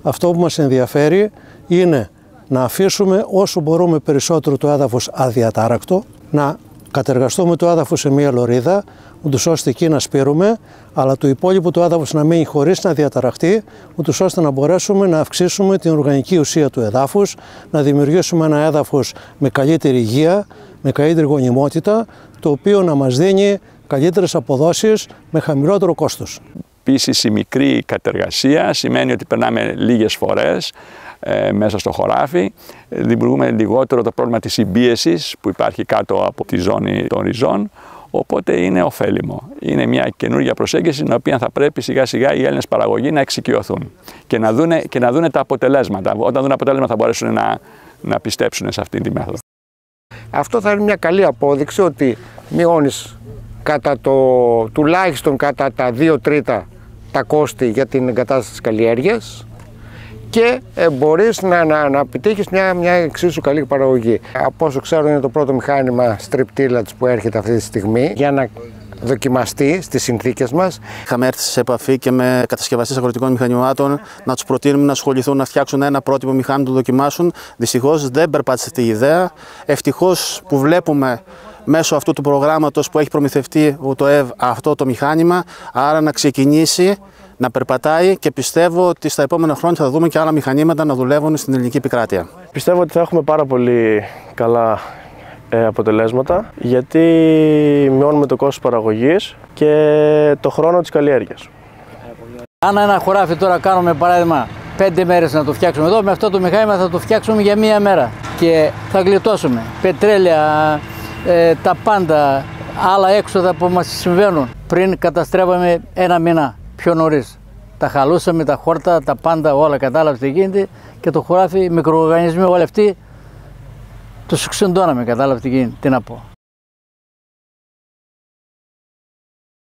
αυτό που μας ενδιαφέρει είναι να αφήσουμε όσο μπορούμε περισσότερο το έδαφος αδιατάρακτο, να κατεργαστούμε το έδαφος σε μία λωρίδα, ούτως ώστε εκεί να σπείρουμε, αλλά το υπόλοιπο το έδαφος να μείνει χωρίς να διαταραχτεί, ούτως ώστε να μπορέσουμε να αυξήσουμε την οργανική ουσία του εδάφους, να δημιουργήσουμε ένα έδαφος με καλύτερη υγεία, με καλύτερη γονιμότητα, το οποίο να μας δίνει καλύτερες αποδόσεις με χαμηλότερο κόστος. Επίσης, η μικρή κατεργασία σημαίνει ότι περνάμε λίγες φορές μέσα στο χωράφι, δημιουργούμε λιγότερο το πρόβλημα της συμπίεσης που υπάρχει κάτω από τη ζώνη των ριζών, οπότε είναι ωφέλιμο. Είναι μια καινούργια προσέγγιση, την οποία θα πρέπει σιγά σιγά οι Έλληνες παραγωγοί να εξοικειωθούν και να δούνε τα αποτελέσματα. Όταν δουν αποτέλεσμα θα μπορέσουν να πιστέψουν σε αυτή τη μέθοδο. Αυτό θα είναι μια καλή απόδειξη ότι μειώνεις τουλάχιστον κατά τα 2 τρίτα τα κόστη για την εγκατάσταση της καλλιέργειας και μπορείς να επιτύχεις μια εξίσου καλή παραγωγή. Από όσο ξέρω είναι το πρώτο μηχάνημα strip tillage που έρχεται αυτή τη στιγμή για να δοκιμαστεί στις συνθήκες μας. Είχαμε έρθει σε επαφή και με κατασκευαστές αγροτικών μηχανημάτων να τους προτείνουμε να ασχοληθούν να φτιάξουν ένα πρότυπο μηχάνημα να το δοκιμάσουν. Δυστυχώς δεν περπάτησε αυτή η ιδέα. Ευτυχώς που βλέπουμε μέσω αυτού του προγράμματος που έχει προμηθευτεί το ΕΒ αυτό το μηχάνημα, άρα να ξεκινήσει να περπατάει και πιστεύω ότι στα επόμενα χρόνια θα δούμε και άλλα μηχανήματα να δουλεύουν στην ελληνική επικράτεια. Πιστεύω ότι θα έχουμε πάρα πολύ καλά αποτελέσματα, γιατί μειώνουμε το κόστος παραγωγής και το χρόνο της καλλιέργειας. Αν ένα χωράφι τώρα κάνουμε παράδειγμα 5 μέρες να το φτιάξουμε εδώ, με αυτό το μηχάνημα θα το φτιάξουμε για 1 μέρα και θα γλιτώσουμε πετρέλαια, τα πάντα, άλλα έξοδα που μας συμβαίνουν. Πριν καταστρέφαμε 1 μήνα πιο νωρίς. Τα χαλούσαμε, τα χόρτα, τα πάντα, όλα κατάλαβες τι γίνεται και το χωράφι, οι μικροοργανισμοί όλοι αυτοί τους ξεντώναμε, κατάλαβες τι γίνεται, τι να πω.